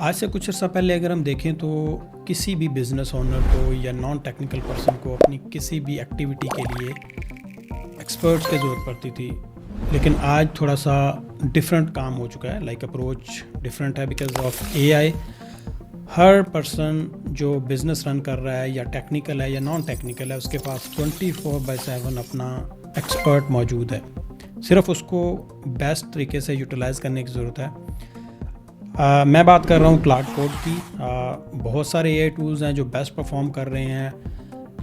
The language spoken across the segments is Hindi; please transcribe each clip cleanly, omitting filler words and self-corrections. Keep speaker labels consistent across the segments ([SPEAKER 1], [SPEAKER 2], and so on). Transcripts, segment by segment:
[SPEAKER 1] आज से कुछ अर्सा पहले अगर हम देखें तो किसी भी बिज़नेस ओनर को या नॉन टेक्निकल पर्सन को अपनी किसी भी एक्टिविटी के लिए एक्सपर्ट्स की ज़रूरत पड़ती थी, लेकिन आज थोड़ा सा डिफरेंट काम हो चुका है। लाइक अप्रोच डिफरेंट है because of AI. Her person जो बिज़नेस रन कर रहा है या टेक्निकल है या नॉन टेक्निकल है, उसके पास 24/7 अपना एक्सपर्ट मौजूद है। सिर्फ उसको बेस्ट तरीके से यूटिलाइज़ करने की ज़रूरत है। मैं बात कर रहा हूँ क्लाउड कोड की। बहुत सारे एआई टूल्स हैं जो बेस्ट परफॉर्म कर रहे हैं।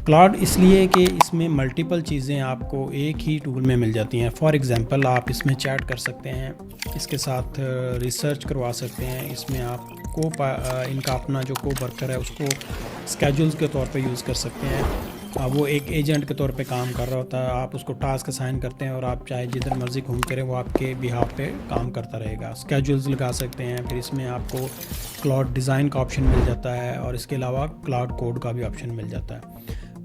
[SPEAKER 1] क्लाउड इसलिए कि इसमें मल्टीपल चीज़ें आपको एक ही टूल में मिल जाती हैं। फॉर एग्ज़ाम्पल, आप इसमें चैट कर सकते हैं, इसके साथ रिसर्च करवा सकते हैं, इसमें आप इनका अपना जो को वर्कर है उसको स्केड्यूल्स के तौर पे यूज़ कर सकते हैं। वो एक एजेंट के तौर पे काम कर रहा होता है, आप उसको टास्क असाइन करते हैं और आप चाहे जिधर मर्ज़ी घूम करें वो आपके बिहाफ पे काम करता रहेगा। स्केड्यूल्स लगा सकते हैं, फिर इसमें आपको क्लाउड डिज़ाइन का ऑप्शन मिल जाता है और इसके अलावा क्लाउड कोड का भी ऑप्शन मिल जाता है।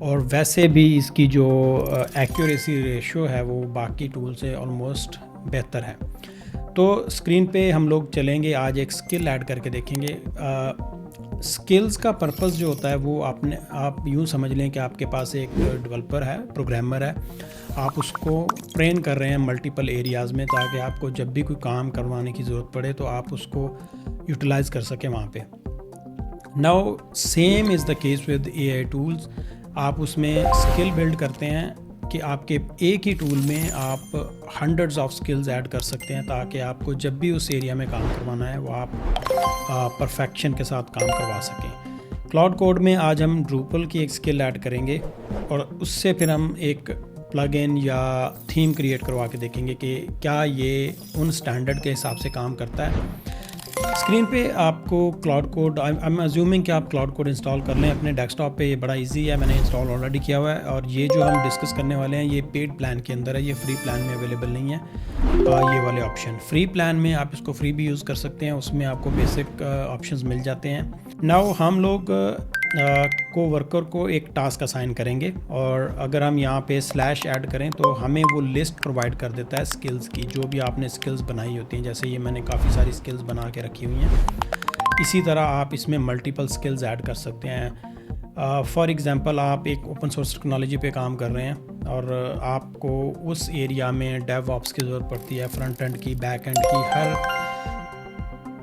[SPEAKER 1] और वैसे भी इसकी जो एक्यूरेसी रेशो है वो बाकी टूल से ऑलमोस्ट बेहतर है। तो स्क्रीन पे हम लोग चलेंगे, आज एक स्किल ऐड करके देखेंगे। स्किल्स का पर्पस जो होता है वो आप यूँ समझ लें कि आपके पास एक डेवलपर है, प्रोग्रामर है, आप उसको ट्रेन कर रहे हैं मल्टीपल एरियाज़ में, ताकि आपको जब भी कोई काम करवाने की ज़रूरत पड़े तो आप उसको यूटिलाइज़ कर सकें वहाँ पे। Now same is the case with AI tools. आप उसमें स्किल बिल्ड करते हैं कि आपके एक ही टूल में आप हंड्रेड्स ऑफ स्किल्स ऐड कर सकते हैं, ताकि आपको जब भी उस एरिया में काम करवाना है वो आप परफेक्शन के साथ काम करवा सकें। क्लाउड कोड में आज हम ड्रूपल की एक स्किल ऐड करेंगे और उससे फिर हम एक प्लगइन या थीम क्रिएट करवा के देखेंगे कि क्या ये उन स्टैंडर्ड के हिसाब से काम करता है। स्क्रीन पे आपको cloud code, I am assuming कि आप क्लाउड कोड इंस्टॉल कर लें अपने डेस्कटॉप पे। ये बड़ा इजी है, मैंने इंस्टॉल ऑलरेडी किया हुआ है। और ये जो हम डिस्कस करने वाले हैं ये पेड प्लान के अंदर है, ये फ्री प्लान में अवेलेबल नहीं है। ये वाले ऑप्शन फ्री प्लान में आप इसको फ्री भी यूज़ कर सकते हैं, उसमें आपको बेसिक ऑप्शंस मिल जाते हैं। नाउ हम लोग को वर्कर को एक टास्क असाइन करेंगे और अगर हम यहाँ पे स्लैश ऐड करें तो हमें वो लिस्ट प्रोवाइड कर देता है स्किल्स की, जो भी आपने स्किल्स बनाई होती हैं। जैसे ये मैंने काफ़ी सारी स्किल्स बना के रखी हुई हैं। इसी तरह आप इसमें मल्टीपल स्किल्स ऐड कर सकते हैं। फॉर एग्ज़ाम्पल, आप एक ओपन सोर्स टेक्नोलॉजी पे काम कर रहे हैं और आपको उस एरिया में डेवऑप्स की ज़रूरत पड़ती है, फ्रंट एंड की, बैक एंड की, हर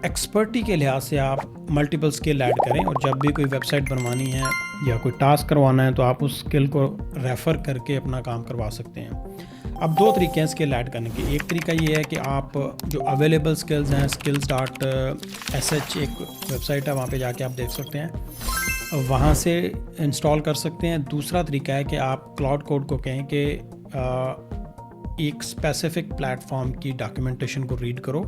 [SPEAKER 1] एक्सपर्टी के लिहाज से आप मल्टीपल स्किल ऐड करें। और जब भी कोई वेबसाइट बनवानी है या कोई टास्क करवाना है तो आप उस स्किल को रेफ़र करके अपना काम करवा सकते हैं। अब दो तरीके हैं स्किल ऐड करने के। एक तरीका ये है कि आप जो अवेलेबल स्किल्स हैं, skills.sh एक वेबसाइट है, वहाँ पे जाके आप देख सकते हैं, वहाँ से इंस्टॉल कर सकते हैं। दूसरा तरीका है कि आप क्लाउड कोड को कहें कि एक स्पेसिफिक प्लेटफॉर्म की डॉक्यूमेंटेशन को रीड करो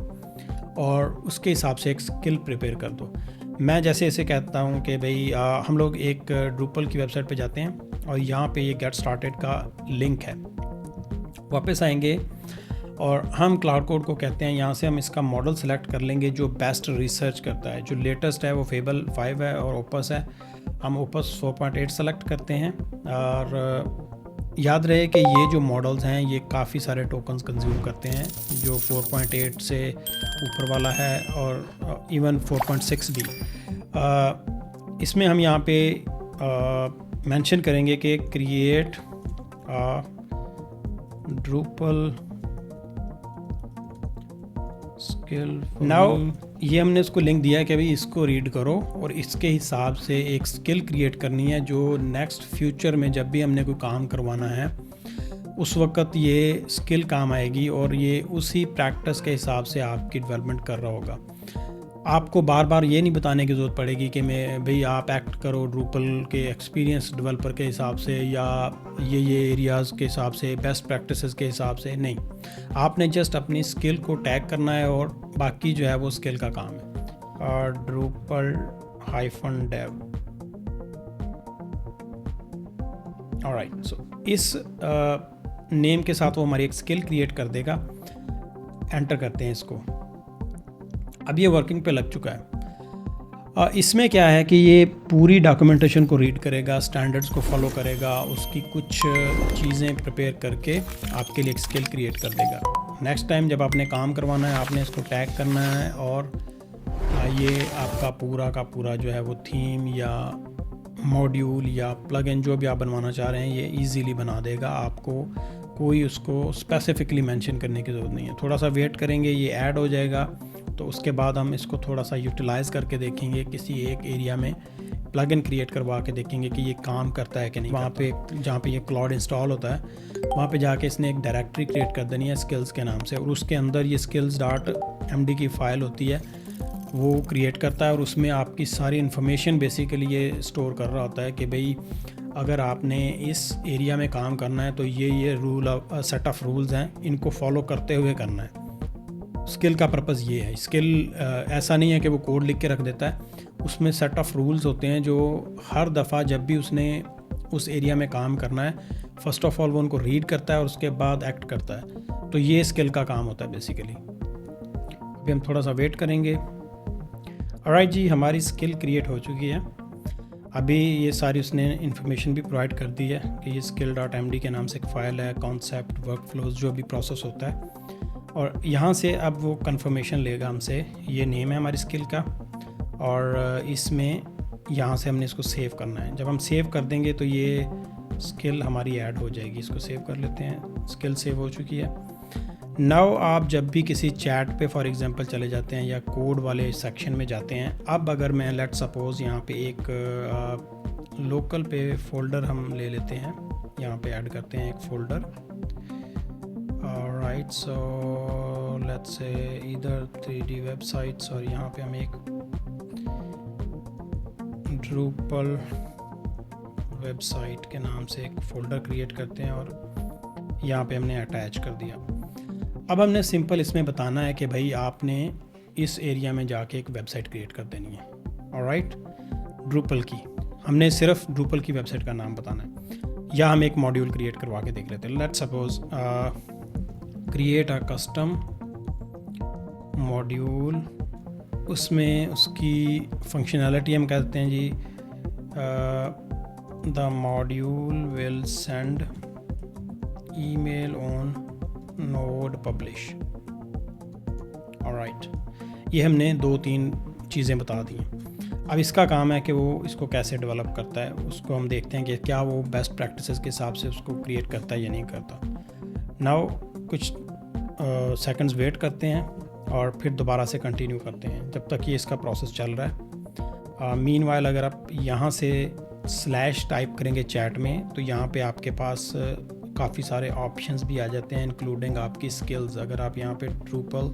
[SPEAKER 1] और उसके हिसाब से एक स्किल प्रिपेयर कर दो। मैं जैसे ऐसे कहता हूँ कि भाई हम लोग एक ड्रूपल की वेबसाइट पे जाते हैं और यहाँ पे ये गेट स्टार्टेड का लिंक है। वापस आएंगे और हम क्लाउड कोड को कहते हैं, यहाँ से हम इसका मॉडल सेलेक्ट कर लेंगे जो बेस्ट रिसर्च करता है। जो लेटेस्ट है वो फेबल 5 है और ओपस है। हम ओपस 4.8 सेलेक्ट करते हैं। और याद रहे कि ये जो मॉडल्स हैं ये काफ़ी सारे टोकन्स कंज्यूम करते हैं, जो 4.8 से ऊपर वाला है और इवन 4.6 भी। इसमें हम यहाँ पे मेंशन करेंगे कि क्रिएट ड्रूपल स्किल। नाउ ये हमने उसको लिंक दिया है कि भाई इसको रीड करो और इसके हिसाब से एक स्किल क्रिएट करनी है जो नेक्स्ट फ्यूचर में जब भी हमने कोई काम करवाना है उस वक्त ये स्किल काम आएगी और ये उसी प्रैक्टिस के हिसाब से आपकी डेवलपमेंट कर रहा होगा। आपको बार बार ये नहीं बताने की ज़रूरत पड़ेगी कि मैं भाई आप एक्ट करो ड्रूपल के एक्सपीरियंस डेवलपर के हिसाब से या ये एरियाज़ के हिसाब से, बेस्ट प्रैक्टिसेस के हिसाब से। नहीं, आपने जस्ट अपनी स्किल को टैग करना है और बाकी जो है वो स्किल का काम है। Drupal-dev। ऑलराइट, सो इस नेम के साथ वो हमारी एक स्किल क्रिएट कर देगा। एंटर करते हैं इसको। अब ये वर्किंग पे लग चुका है। इसमें क्या है कि ये पूरी डॉक्यूमेंटेशन को रीड करेगा, स्टैंडर्ड्स को फॉलो करेगा, उसकी कुछ चीज़ें प्रिपेयर करके आपके लिए एक स्किल क्रिएट कर देगा। नेक्स्ट टाइम जब आपने काम करवाना है आपने इसको टैग करना है और ये आपका पूरा का पूरा जो है वो थीम या मॉड्यूल या प्लगइन जो भी आप बनवाना चाह रहे हैं ये इजीली बना देगा। आपको कोई उसको स्पेसिफिकली मेंशन करने की ज़रूरत नहीं है। थोड़ा सा वेट करेंगे, ये ऐड हो जाएगा, तो उसके बाद हम इसको थोड़ा सा यूटिलाइज़ करके देखेंगे, किसी एक एरिया में प्लगइन क्रिएट करवा के देखेंगे कि ये काम करता है कि नहीं। वहाँ पे जहाँ पे ये क्लाउड इंस्टॉल होता है वहाँ पे जाके इसने एक डायरेक्टरी क्रिएट कर देनी है स्किल्स के नाम से, और उसके अंदर ये skills.md की फ़ाइल होती है वो क्रिएट करता है, और उसमें आपकी सारी इन्फॉर्मेशन बेसिकली ये स्टोर कर रहा होता है कि भाई अगर आपने इस एरिया में काम करना है तो ये सेट ऑफ रूल्स हैं, इनको फॉलो करते हुए करना है। स्किल का पर्पज़ ये है। स्किल ऐसा नहीं है कि वो कोड लिख के रख देता है, उसमें सेट ऑफ रूल्स होते हैं जो हर दफ़ा जब भी उसने उस एरिया में काम करना है फ़र्स्ट ऑफ ऑल वो उनको रीड करता है और उसके बाद एक्ट करता है। तो ये स्किल का काम होता है बेसिकली। अभी हम थोड़ा सा वेट करेंगे। ऑलराइट जी, हमारी स्किल क्रिएट हो चुकी है। अभी ये सारी उसने इन्फॉर्मेशन भी प्रोवाइड कर दी है कि ये skill.md के नाम से एक फ़ाइल है, कॉन्सेप्ट, वर्कफ्लोज जो भी प्रोसेस होता है, और यहाँ से अब वो कंफर्मेशन लेगा हमसे। ये नेम है हमारी स्किल का, और इसमें यहाँ से हमने इसको सेव करना है। जब हम सेव कर देंगे तो ये स्किल हमारी ऐड हो जाएगी। इसको सेव कर लेते हैं। स्किल सेव हो चुकी है। नाउ आप जब भी किसी चैट पे फॉर एग्जांपल चले जाते हैं या कोड वाले सेक्शन में जाते हैं, अब अगर मैं लेट सपोज़ यहाँ पे एक लोकल पे फ़ोल्डर हम ले लेते हैं, यहाँ पे ऐड करते हैं एक folder. Right, so let's say इधर 3D वेबसाइट्स, और यहाँ पे हम एक ड्रूपल वेबसाइट के नाम से एक फ़ोल्डर क्रिएट करते हैं और यहाँ पे हमने अटैच कर दिया। अब हमने सिंपल इसमें बताना है कि भाई आपने इस एरिया में जाके एक वेबसाइट क्रिएट कर देनी है। ऑलराइट, ड्रूपल की, हमने सिर्फ ड्रूपल की वेबसाइट का नाम बताना है, या हम एक मॉड्यूल क्रिएट करवा के देख लेते हैं। Let's suppose create a custom module, उसमें उसकी फंक्शनैलिटी हम कहते हैं जी the module will send email on node publish. Alright, ये हमने 2-3 चीज़ें बता दी हैं। अब इसका काम है कि वो इसको कैसे डेवलप करता है, उसको हम देखते हैं कि क्या वो बेस्ट प्रैक्टिसेस के हिसाब से उसको क्रिएट करता है या नहीं करता। नाउ कुछ सेकंड्स वेट करते हैं और फिर दोबारा से कंटिन्यू करते हैं जब तक ये इसका प्रोसेस चल रहा है। मीनवाइल अगर आप यहाँ से स्लैश टाइप करेंगे चैट में तो यहाँ पे आपके पास काफ़ी सारे ऑप्शंस भी आ जाते हैं, इंक्लूडिंग आपकी स्किल्स। अगर आप यहाँ पे ड्रूपल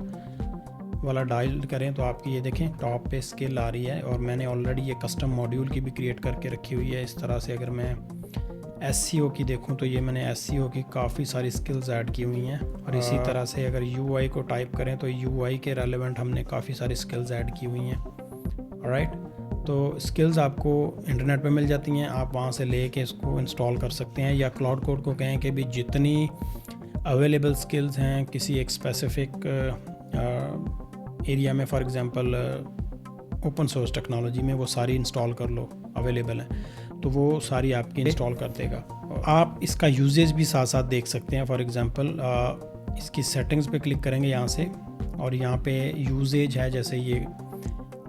[SPEAKER 1] वाला डायल करें तो आपकी ये देखें टॉप पे स्किल आ रही है, और मैंने ऑलरेडी ये कस्टम मॉड्यूल की भी क्रिएट करके रखी हुई है। इस तरह से अगर मैं SEO की देखूं तो ये मैंने SEO की काफ़ी सारी स्किल्स ऐड की हुई हैं, और इसी तरह से अगर UI को टाइप करें तो UI के रेलेवेंट हमने काफ़ी सारी स्किल्स ऐड की हुई हैं। ऑलराइट, तो स्किल्स आपको इंटरनेट पे मिल जाती हैं, आप वहाँ से ले के इसको इंस्टॉल कर सकते हैं, या क्लाउड कोड को कहें कि भी जितनी अवेलेबल स्किल्स हैं किसी एक स्पेसिफिक एरिया में, for example open source technology में, वो सारी इंस्टॉल कर लो, अवेलेबल हैं तो वो सारी आपकी इंस्टॉल कर देगा। आप इसका यूजेज भी साथ साथ देख सकते हैं। फॉर एग्जांपल इसकी सेटिंग्स पे क्लिक करेंगे यहाँ से, और यहाँ पे यूजेज है, जैसे ये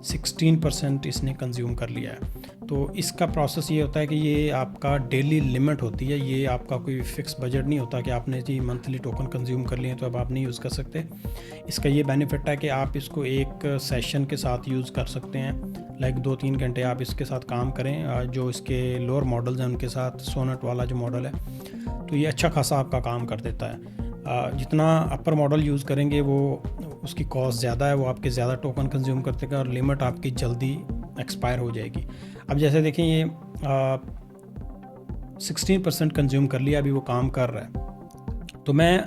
[SPEAKER 1] 16% इसने कंज्यूम कर लिया है। तो इसका प्रोसेस ये होता है कि ये आपका डेली लिमिट होती है, ये आपका कोई फ़िक्स बजट नहीं होता कि आपने जी मंथली टोकन कंज्यूम कर लिए तो अब आप नहीं यूज़ कर सकते। इसका ये बेनिफिट है कि आप इसको एक सेशन के साथ यूज़ कर सकते हैं, लाइक 2-3 घंटे आप इसके साथ काम करें। जो इसके लोअर मॉडल्स हैं उनके साथ, सोनेट वाला जो मॉडल है, तो ये अच्छा खासा आपका काम कर देता है। जितना अपर मॉडल यूज़ करेंगे वो उसकी कॉस्ट ज़्यादा है, वो आपके ज़्यादा टोकन कंज्यूम करते हैं और लिमिट आपकी जल्दी एक्सपायर हो जाएगी। अब जैसे देखें ये 16% कंज्यूम कर लिया, अभी वो काम कर रहा है, तो मैं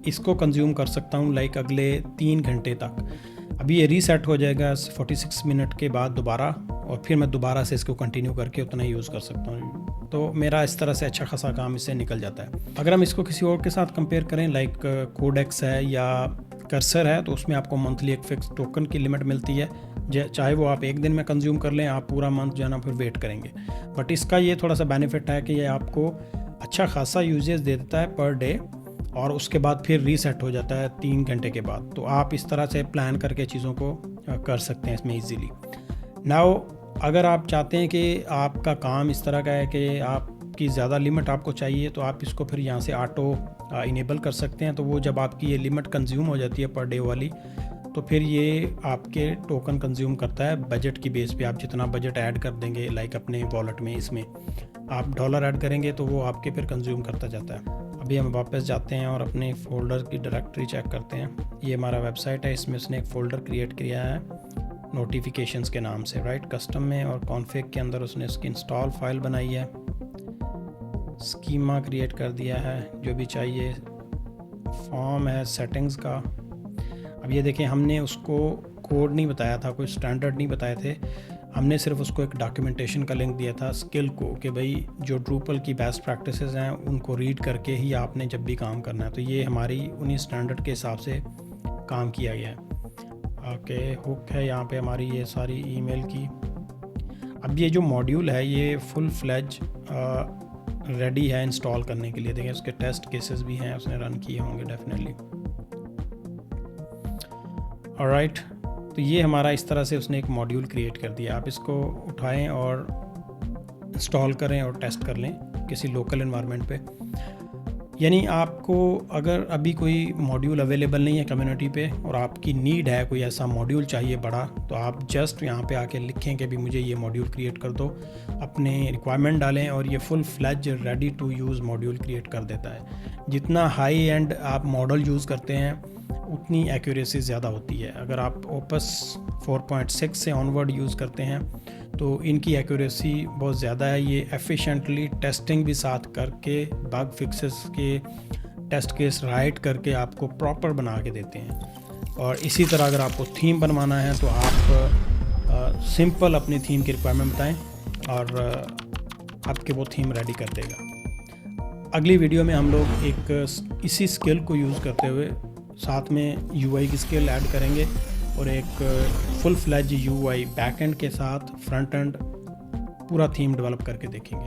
[SPEAKER 1] इसको कंज्यूम कर सकता हूँ लाइक अगले 3 घंटे तक। अभी ये रीसेट हो जाएगा 46 मिनट के बाद दोबारा, और फिर मैं दोबारा से इसको कंटिन्यू करके उतना ही यूज़ कर सकता हूँ। तो मेरा इस तरह से अच्छा खासा काम इससे निकल जाता है। अगर हम इसको किसी और के साथ कंपेयर करें, लाइक कोडेक्स है या कर्सर है, तो उसमें आपको मंथली एक फिक्स टोकन की लिमिट मिलती है, चाहे वो आप एक दिन में कंज्यूम कर लें, आप पूरा मंथ जो है ना फिर वेट करेंगे। बट इसका ये थोड़ा सा बेनिफिट है कि ये आपको अच्छा खासा यूजेस दे देता है पर डे, और उसके बाद फिर रीसेट हो जाता है 3 घंटे के बाद। तो आप इस तरह से प्लान करके चीज़ों को कर सकते हैं इसमें ईज़िली। नाउ अगर आप चाहते हैं कि आपका काम इस तरह का है कि आपकी ज़्यादा लिमिट आपको चाहिए, तो आप इसको फिर यहाँ से ऑटो इनेबल कर सकते हैं। तो वो जब आपकी ये लिमिट कंज्यूम हो जाती है पर डे वाली, तो फिर ये आपके टोकन कंज्यूम करता है बजट की बेस पे। आप जितना बजट ऐड कर देंगे लाइक अपने वॉलेट में, इसमें आप डॉलर ऐड करेंगे तो वो आपके फिर कंज्यूम करता जाता है। अभी हम वापस जाते हैं और अपने फ़ोल्डर की डायरेक्टरी चेक करते हैं। ये हमारा वेबसाइट है, इसमें उसने एक फ़ोल्डर क्रिएट किया है नोटिफिकेशंस के नाम से, राइट। कस्टम में और कॉन्फ़िग के अंदर उसने उसकी इंस्टॉल फाइल बनाई है, स्कीमा क्रिएट कर दिया है जो भी चाहिए, फॉर्म है सेटिंग्स का। अब ये देखें, हमने उसको कोड नहीं बताया था, कोई स्टैंडर्ड नहीं बताए थे, हमने सिर्फ उसको एक डॉक्यूमेंटेशन का लिंक दिया था स्किल को, कि भाई जो ड्रूपल की बेस्ट प्रैक्टिसेस हैं उनको रीड करके ही आपने जब भी काम करना है। तो ये हमारी उन्हीं स्टैंडर्ड के हिसाब से काम किया गया है। ओके, हुक है यहाँ पे हमारी ये सारी ईमेल की। अब ये जो मॉड्यूल है ये फुल फ्लेज रेडी है इंस्टॉल करने के लिए। देखें उसके टेस्ट केसेस भी हैं, उसने रन किए होंगे डेफिनेटली। ऑलराइट, तो ये हमारा इस तरह से उसने एक मॉड्यूल क्रिएट कर दिया। आप इसको उठाएं और इंस्टॉल करें और टेस्ट कर लें किसी लोकल एनवायरनमेंट पे। यानी आपको अगर अभी कोई मॉड्यूल अवेलेबल नहीं है कम्युनिटी पे और आपकी नीड है, कोई ऐसा मॉड्यूल चाहिए बड़ा, तो आप जस्ट यहाँ पे आके लिखें कि भी मुझे ये मॉड्यूल क्रिएट कर दो, अपने रिक्वायरमेंट डालें और ये full fledged ready to use module create कर देता है। जितना हाई एंड आप मॉडल यूज़ करते हैं उतनी एक्यूरेसी ज़्यादा होती है। अगर आप ओपस 4.6 से ऑनवर्ड यूज़ करते हैं तो इनकी एक्यूरेसी बहुत ज़्यादा है। ये एफिशिएंटली टेस्टिंग भी साथ करके बग फिक्सेस के टेस्ट केस राइट करके आपको प्रॉपर बना के देते हैं। और इसी तरह अगर आपको थीम बनवाना है तो आप सिंपल अपनी थीम की रिक्वायरमेंट बताएं और आपके वो थीम रेडी कर देगा। अगली वीडियो में हम लोग एक इसी स्किल को यूज़ करते हुए साथ में यूआई की स्किल ऐड करेंगे और एक फुल फ्लैज यूआई बैकएंड के साथ फ्रंट एंड पूरा थीम डेवलप करके देखेंगे।